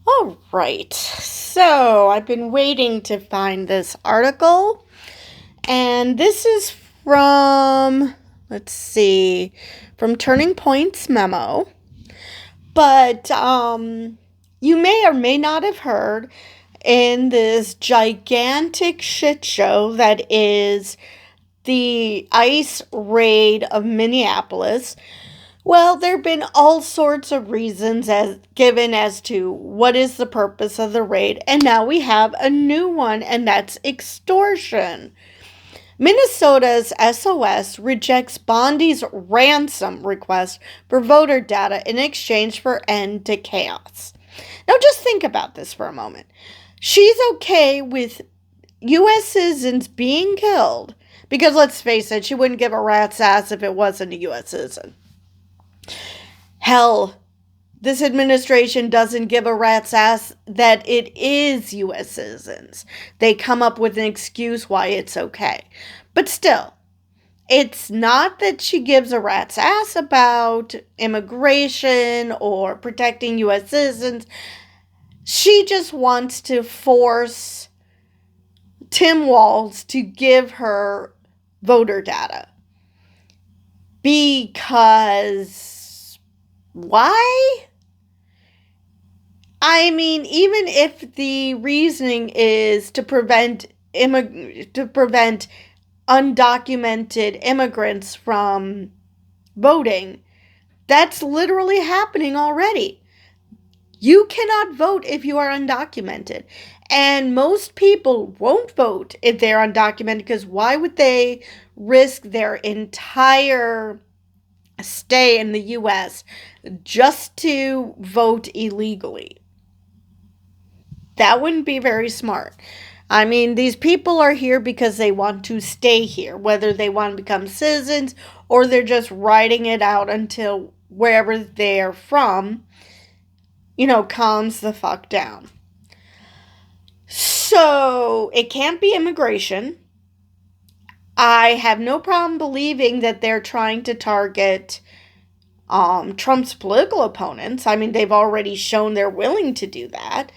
All right. So I've been waiting to find this article, and this is from, let's see, from Turning Point's memo. But you may or may not have heard in this gigantic shit show that is the ICE raid of Minneapolis. Well, there have been all sorts of reasons as given as to what is the purpose of the raid, and now we have a new one, and that's extortion. Minnesota's SOS rejects Bondi's ransom request for voter data in exchange for end to chaos. Now just think about this for a moment. She's okay with U.S. citizens being killed, because let's face it, she wouldn't give a rat's ass if it wasn't a U.S. citizen. Hell, this administration doesn't give a rat's ass that it is U.S. citizens. They come up with an excuse why it's okay. But still, it's not that she gives a rat's ass about immigration or protecting U.S. citizens. She just wants to force Tim Walz to give her voter data. Because why? I mean, even if the reasoning is to prevent undocumented immigrants from voting, that's literally happening already. You cannot vote if you are undocumented. And most people won't vote if they're undocumented, because why would they risk their entire stay in the U.S. just to vote illegally? That wouldn't be very smart. I mean, these people are here because they want to stay here, whether they want to become citizens or they're just riding it out until wherever they're from, calms the fuck down. So, it can't be immigration. I have no problem believing that they're trying to target Trump's political opponents. I mean, they've already shown they're willing to do that.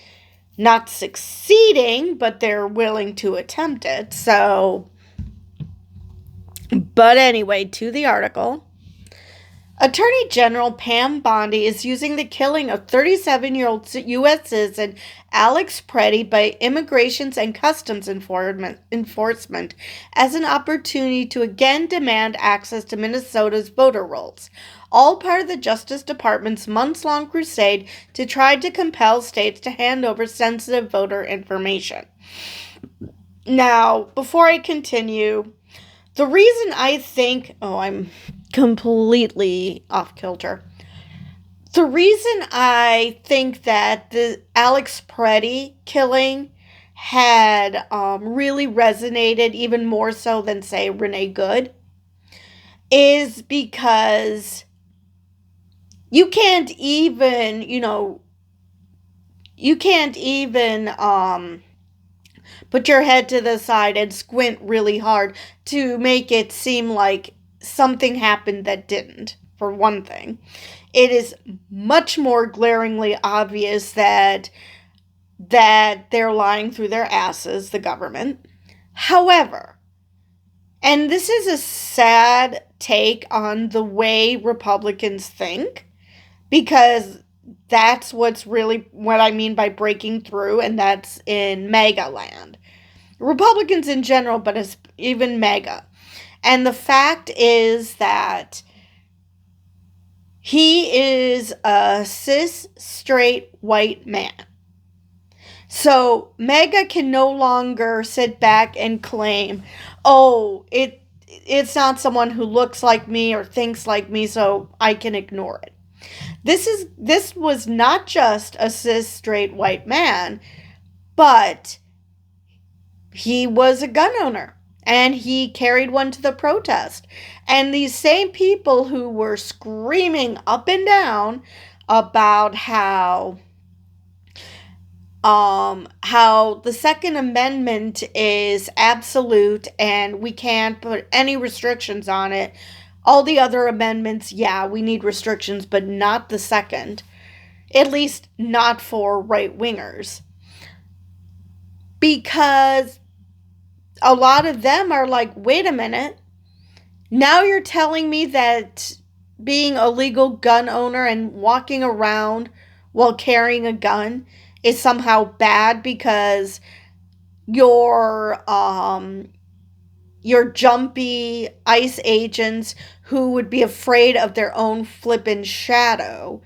Not succeeding, but they're willing to attempt it. So, but anyway, to the article. Attorney General Pam Bondi is using the killing of 37-year-old U.S. citizen Alex Preddy by Immigration and Customs Enforcement as an opportunity to again demand access to Minnesota's voter rolls, all part of the Justice Department's months-long crusade to try to compel states to hand over sensitive voter information. Now, before I continue, the reason I think... I'm completely off kilter. The reason I think that the Alex Preddy killing had really resonated even more so than, say, Renee Good is because you can't even put your head to the side and squint really hard to make it seem like something happened that didn't, for one thing. It is much more glaringly obvious that they're lying through their asses, the government. However, and this is a sad take on the way Republicans think, because that's what's really what I mean by breaking through, and that's in MAGA land. Republicans in general, but even MAGA. And the fact is that he is a cis, straight, white man. So MAGA can no longer sit back and claim, it's not someone who looks like me or thinks like me, so I can ignore it. This was not just a cis, straight, white man, but he was a gun owner. And he carried one to the protest. And these same people who were screaming up and down about how the Second Amendment is absolute and we can't put any restrictions on it. All the other amendments, yeah, we need restrictions, but not the second. At least not for right-wingers. Because a lot of them are like, wait a minute, now you're telling me that being a legal gun owner and walking around while carrying a gun is somehow bad because your jumpy ICE agents who would be afraid of their own flippin' shadow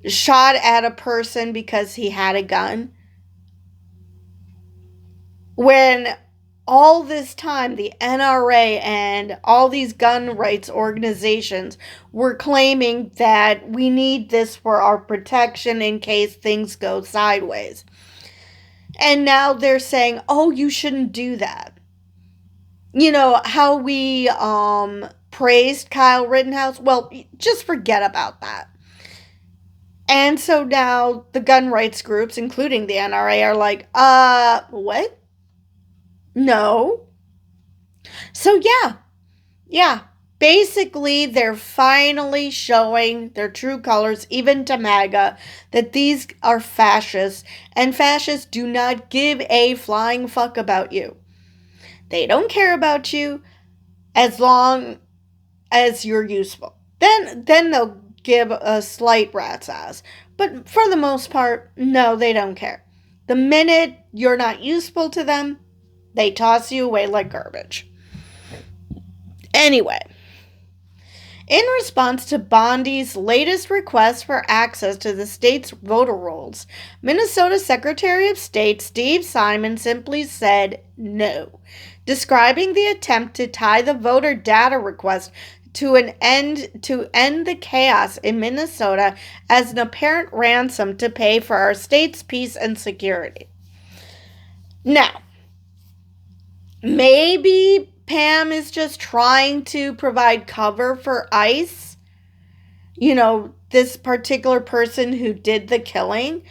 shot at a person because he had a gun. When all this time the NRA and all these gun rights organizations were claiming that we need this for our protection in case things go sideways. And now they're saying, oh, you shouldn't do that. You know, how we praised Kyle Rittenhouse? Well, just forget about that. And so now the gun rights groups, including the NRA, are like, what? No. So yeah. Basically, they're finally showing their true colors, even to MAGA, that these are fascists, and fascists do not give a flying fuck about you. They don't care about you as long as you're useful. Then they'll give a slight rat's ass. But for the most part, no, they don't care. The minute you're not useful to them, they toss you away like garbage. Anyway, in response to Bondi's latest request for access to the state's voter rolls, Minnesota Secretary of State Steve Simon simply said no, describing the attempt to tie the voter data request to end the chaos in Minnesota as an apparent ransom to pay for our state's peace and security. Now, maybe Pam is just trying to provide cover for ICE. You know, this particular person who did the killing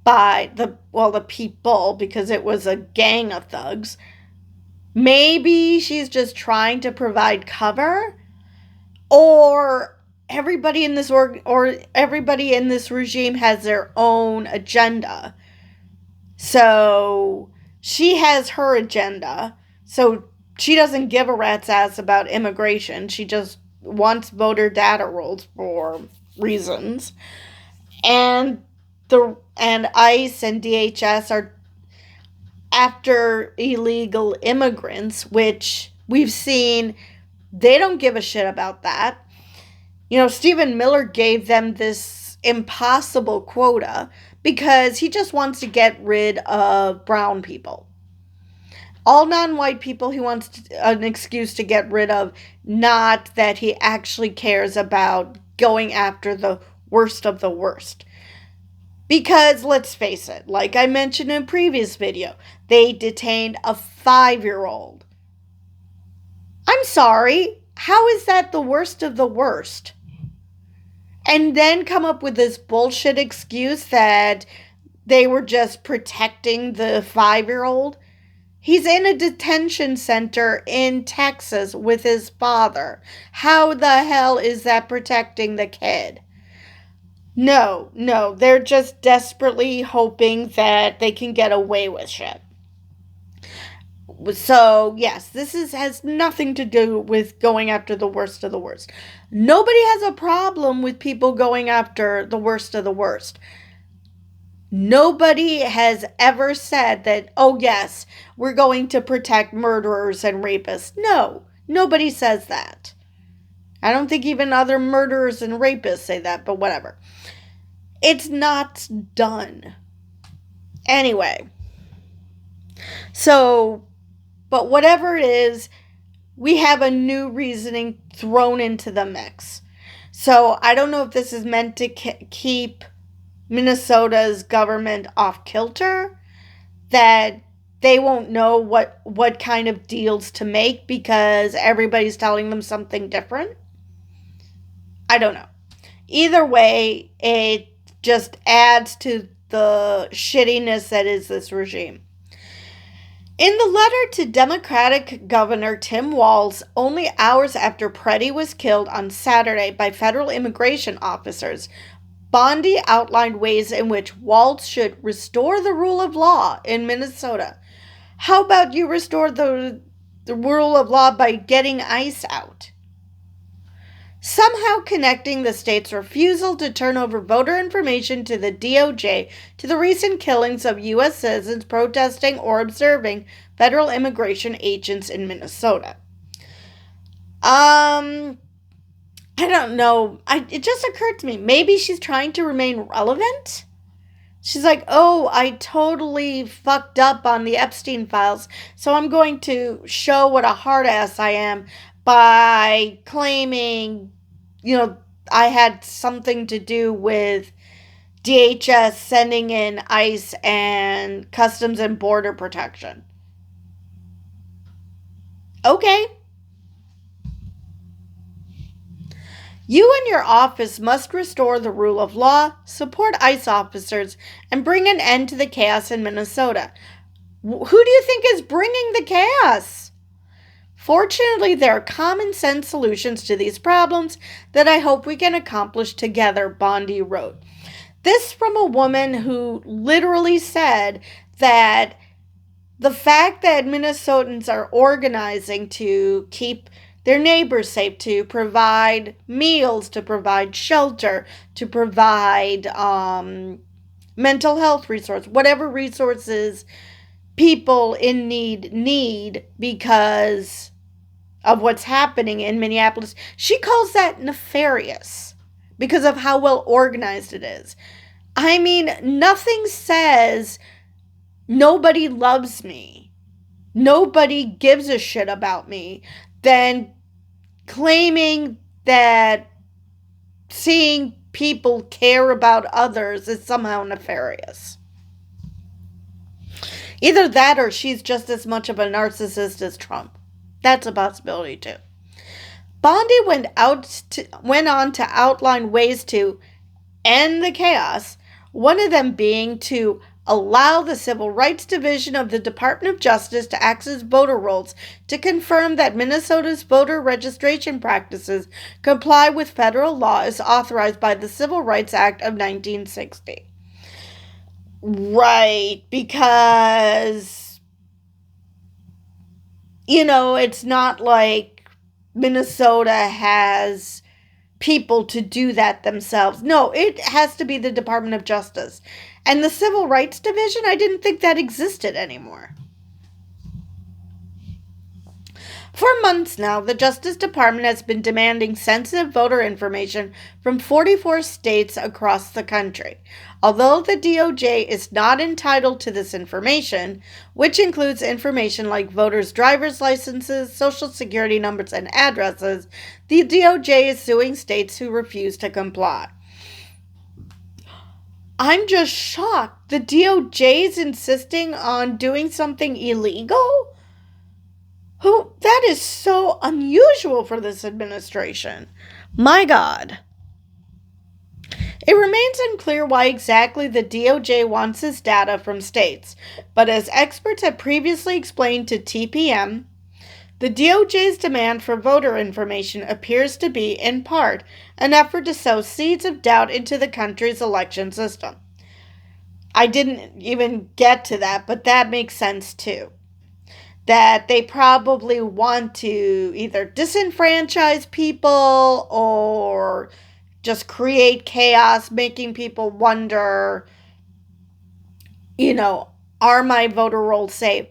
by the people, because it was a gang of thugs. Maybe she's just trying to provide cover, or everybody in this everybody in this regime has their own agenda. So she has her agenda. So she doesn't give a rat's ass about immigration. She just wants voter data rolls for reasons. And ICE and DHS are after illegal immigrants, which we've seen they don't give a shit about that. You know, Stephen Miller gave them this impossible quota because he just wants to get rid of brown people. All non-white people he wants an excuse to get rid of, not that he actually cares about going after the worst of the worst. Because, let's face it, like I mentioned in a previous video, they detained a 5-year-old. I'm sorry, how is that the worst of the worst? And then come up with this bullshit excuse that they were just protecting the 5-year-old. He's in a detention center in Texas with his father. How the hell is that protecting the kid? No, they're just desperately hoping that they can get away with shit. So, yes, this has nothing to do with going after the worst of the worst. Nobody has a problem with people going after the worst of the worst. Nobody has ever said that, oh yes, we're going to protect murderers and rapists. No, nobody says that. I don't think even other murderers and rapists say that, but whatever. It's not done. Anyway. So, but whatever it is, we have a new reasoning thrown into the mix. So, I don't know if this is meant to keep Minnesota's government off kilter, that they won't know what kind of deals to make because everybody's telling them something different. I don't know. Either way, it just adds to the shittiness that is this regime. In the letter to Democratic Governor Tim Walz, only hours after Preddy was killed on Saturday by federal immigration officers, Bondi outlined ways in which Walz should restore the rule of law in Minnesota. How about you restore the rule of law by getting ICE out? Somehow connecting the state's refusal to turn over voter information to the DOJ to the recent killings of U.S. citizens protesting or observing federal immigration agents in Minnesota. I don't know. It just occurred to me. Maybe she's trying to remain relevant? She's like, oh, I totally fucked up on the Epstein files, so I'm going to show what a hard ass I am by claiming, I had something to do with DHS sending in ICE and Customs and Border Protection. Okay. You and your office must restore the rule of law, support ICE officers, and bring an end to the chaos in Minnesota. Who do you think is bringing the chaos? Fortunately, there are common sense solutions to these problems that I hope we can accomplish together, Bondi wrote. This from a woman who literally said that the fact that Minnesotans are organizing to keep their neighbors safe, to provide meals, to provide shelter, to provide mental health resources, whatever resources people in need because of what's happening in Minneapolis. She calls that nefarious because of how well organized it is. I mean, nothing says nobody loves me, nobody gives a shit about me, than claiming that seeing people care about others is somehow nefarious. Either that or she's just as much of a narcissist as Trump. That's a possibility too. Bondi went on to outline ways to end the chaos, one of them being to allow the Civil Rights Division of the Department of Justice to access voter rolls to confirm that Minnesota's voter registration practices comply with federal law as authorized by the Civil Rights Act of 1960. Right, because, it's not like Minnesota has people to do that themselves. No, it has to be the Department of Justice. And the Civil Rights Division, I didn't think that existed anymore. For months now, the Justice Department has been demanding sensitive voter information from 44 states across the country. Although the DOJ is not entitled to this information, which includes information like voters' driver's licenses, social security numbers, and addresses, the DOJ is suing states who refuse to comply. I'm just shocked. The DOJ is insisting on doing something illegal? That is so unusual for this administration. My God. It remains unclear why exactly the DOJ wants this data from states, but as experts have previously explained to TPM, the DOJ's demand for voter information appears to be, in part, an effort to sow seeds of doubt into the country's election system. I didn't even get to that, but that makes sense too. That they probably want to either disenfranchise people or just create chaos, making people wonder, are my voter rolls safe?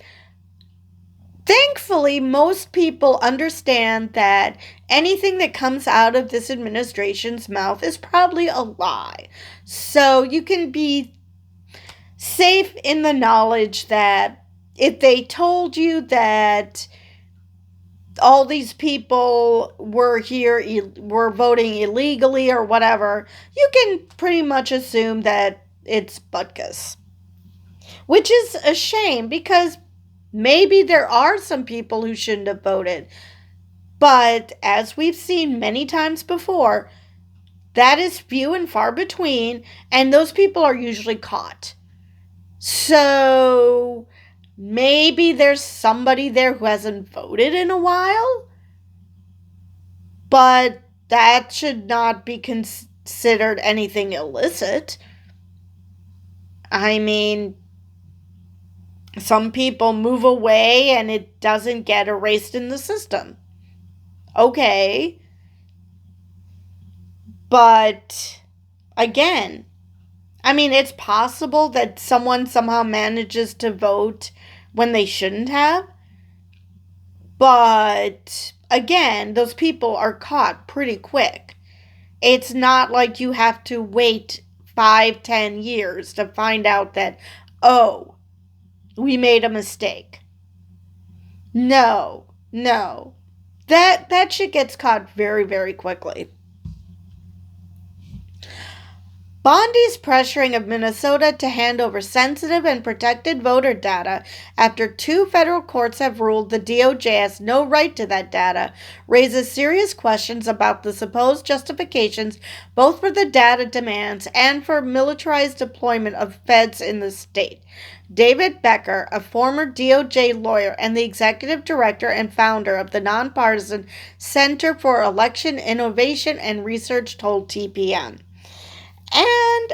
Thankfully, most people understand that anything that comes out of this administration's mouth is probably a lie. So you can be safe in the knowledge that if they told you that all these people were voting illegally or whatever, you can pretty much assume that it's butkus. Which is a shame because maybe there are some people who shouldn't have voted. But as we've seen many times before, that is few and far between, and those people are usually caught. So maybe there's somebody there who hasn't voted in a while, but that should not be considered anything illicit. I mean, some people move away and it doesn't get erased in the system. Okay. But again, I mean, it's possible that someone somehow manages to vote when they shouldn't have. But again, those people are caught pretty quick. It's not like you have to wait 5, 10 years to find out that, oh, we made a mistake. No, no. That shit gets caught very, very quickly. Bondi's pressuring of Minnesota to hand over sensitive and protected voter data after 2 federal courts have ruled the DOJ has no right to that data raises serious questions about the supposed justifications both for the data demands and for militarized deployment of feds in the state. David Becker, a former DOJ lawyer and the executive director and founder of the nonpartisan Center for Election Innovation and Research, told TPN. And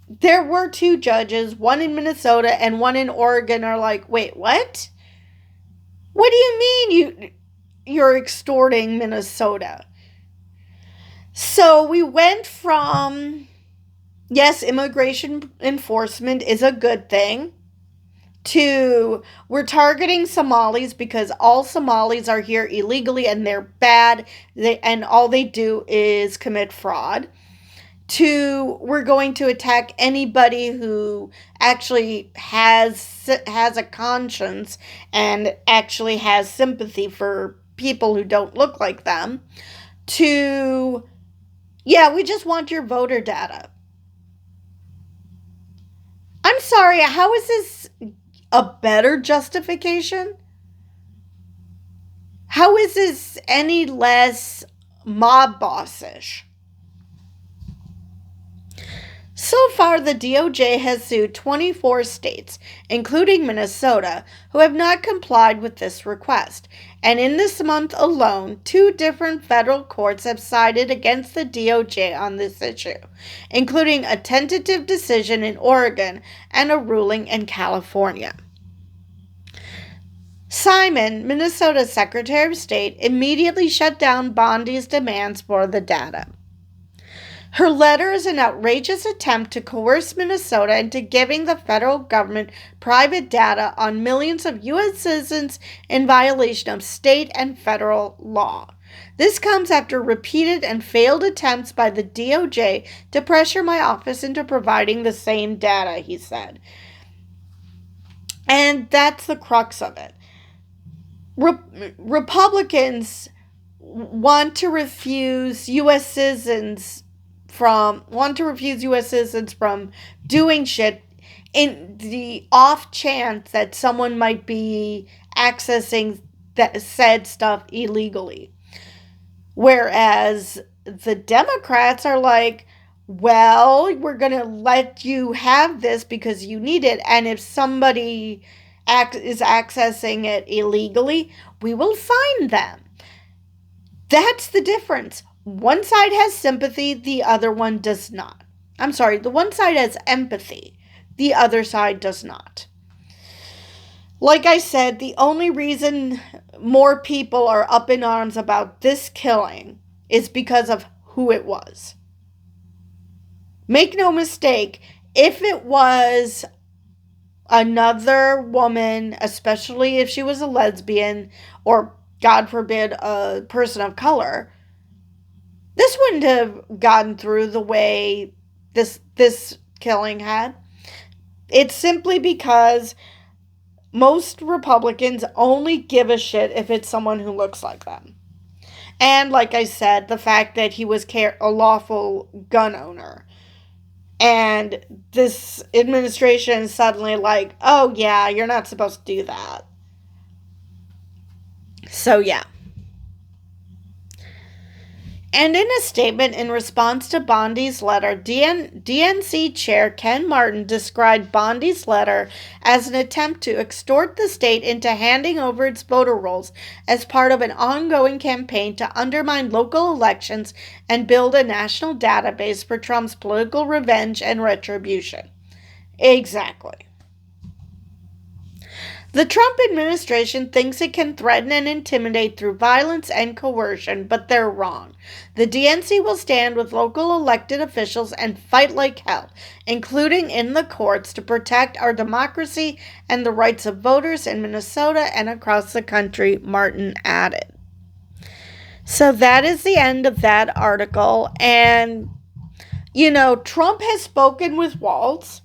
there were 2 judges, one in Minnesota and one in Oregon, are like, wait, what? What do you mean you're extorting Minnesota? So we went from, yes, immigration enforcement is a good thing, to we're targeting Somalis because all Somalis are here illegally and they're bad, and all they do is commit fraud, to we're going to attack anybody who actually has a conscience and actually has sympathy for people who don't look like them, to, yeah, we just want your voter data. I'm sorry, how is this a better justification? How is this any less mob bossish? So far, the DOJ has sued 24 states, including Minnesota, who have not complied with this request. And in this month alone, 2 different federal courts have sided against the DOJ on this issue, including a tentative decision in Oregon and a ruling in California. Simon, Minnesota's Secretary of State, immediately shut down Bondi's demands for the data. Her letter is an outrageous attempt to coerce Minnesota into giving the federal government private data on millions of U.S. citizens in violation of state and federal law. This comes after repeated and failed attempts by the DOJ to pressure my office into providing the same data, he said. And that's the crux of it. Republicans want to refuse U.S. citizens from doing shit in the off chance that someone might be accessing that said stuff illegally. Whereas the Democrats are like, well, we're going to let you have this because you need it. And if somebody is accessing it illegally, we will fine them. That's the difference. One side has sympathy, the other one does not. I'm sorry, the one side has empathy, the other side does not. Like I said, the only reason more people are up in arms about this killing is because of who it was. Make no mistake, if it was another woman, especially if she was a lesbian or, God forbid, a person of color, this wouldn't have gotten through the way this killing had. It's simply because most Republicans only give a shit if it's someone who looks like them. And like I said, the fact that he was a lawful gun owner. And this administration is suddenly like, oh yeah, you're not supposed to do that. So yeah. And in a statement in response to Bondi's letter, DNC Chair Ken Martin described Bondi's letter as an attempt to extort the state into handing over its voter rolls as part of an ongoing campaign to undermine local elections and build a national database for Trump's political revenge and retribution. Exactly. The Trump administration thinks it can threaten and intimidate through violence and coercion, but they're wrong. The DNC will stand with local elected officials and fight like hell, including in the courts, to protect our democracy and the rights of voters in Minnesota and across the country, Martin added. So that is the end of that article. And, Trump has spoken with Walz,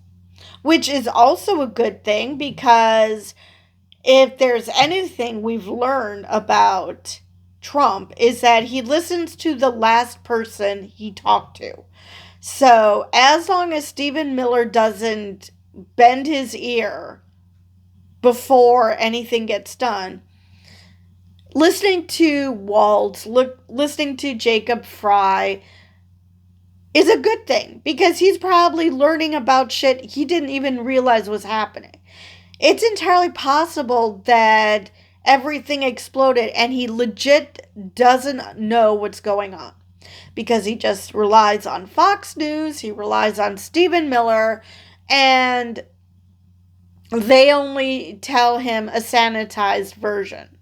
which is also a good thing, because if there's anything we've learned about Trump is that he listens to the last person he talked to. So as long as Stephen Miller doesn't bend his ear before anything gets done, listening to Walz, listening to Jacob Fry is a good thing, because he's probably learning about shit he didn't even realize was happening. It's entirely possible that everything exploded and he legit doesn't know what's going on, because he just relies on Fox News, he relies on Stephen Miller, and they only tell him a sanitized version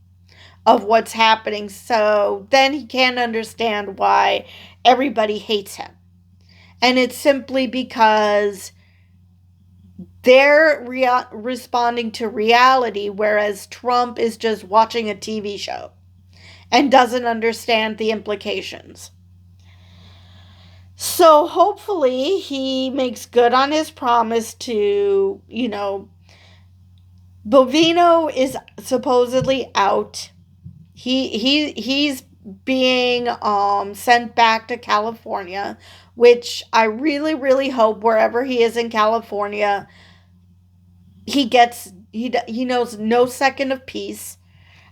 of what's happening. So then he can't understand why everybody hates him. And it's simply because they're responding to reality, whereas Trump is just watching a TV show and doesn't understand the implications. So hopefully he makes good on his promise to, Bovino is supposedly out. He's being sent back to California, which I really, really hope wherever he is in California, he knows no second of peace.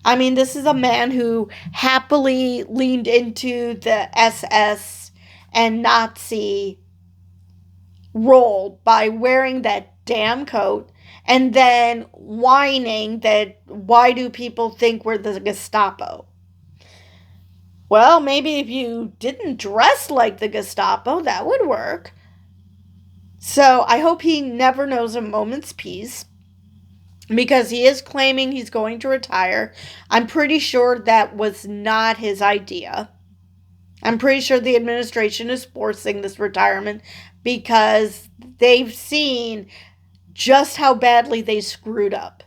I mean, this is a man who happily leaned into the SS and Nazi role by wearing that damn coat and then whining that why do people think we're the Gestapo? Well, maybe if you didn't dress like the Gestapo, that would work. So I hope he never knows a moment's peace, because he is claiming he's going to retire. I'm pretty sure that was not his idea. I'm pretty sure the administration is forcing this retirement because they've seen just how badly they screwed up.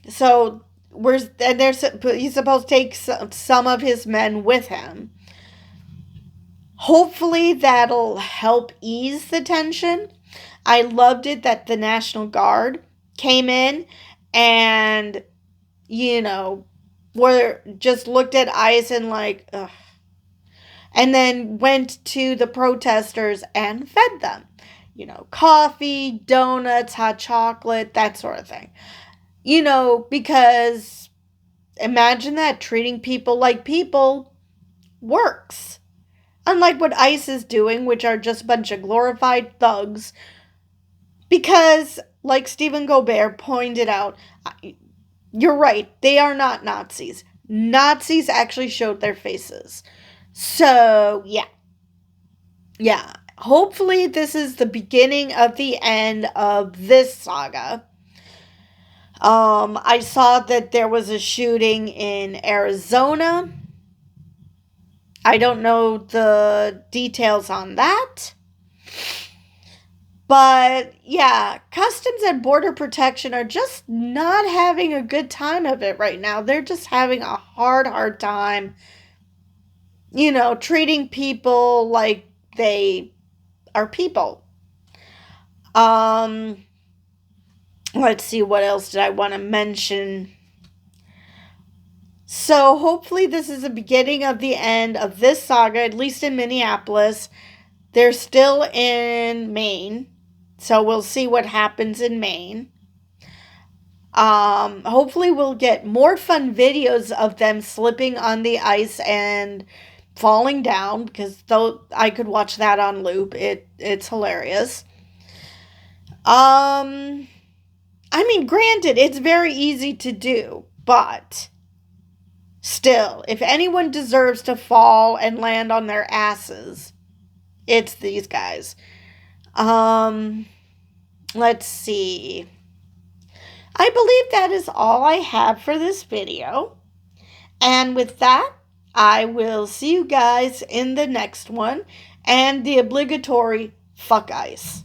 So he's supposed to take some of his men with him. Hopefully that'll help ease the tension. I loved it that the National Guard came in and, just looked at ICE and like, ugh. And then went to the protesters and fed them. Coffee, donuts, hot chocolate, that sort of thing. Because imagine that, treating people like people works. Unlike what ICE is doing, which are just a bunch of glorified thugs. Because, like Stephen Colbert pointed out, you're right, they are not Nazis. Nazis actually showed their faces. So, yeah. Yeah. Hopefully this is the beginning of the end of this saga. I saw that there was a shooting in Arizona. I don't know the details on that. But, yeah, Customs and Border Protection are just not having a good time of it right now. They're just having a hard time, treating people like they are people. Let's see, what else did I want to mention? So hopefully this is the beginning of the end of this saga, at least in Minneapolis. They're still in Maine, so we'll see what happens in Maine. Hopefully we'll get more fun videos of them slipping on the ice and falling down, because though I could watch that on loop. It's hilarious. Um I mean, granted, it's very easy to do, but still, if anyone deserves to fall and land on their asses, it's these guys. Um let's see. I believe that is all I have for this video. And with that, I will see you guys in the next one, and the obligatory fuck ice.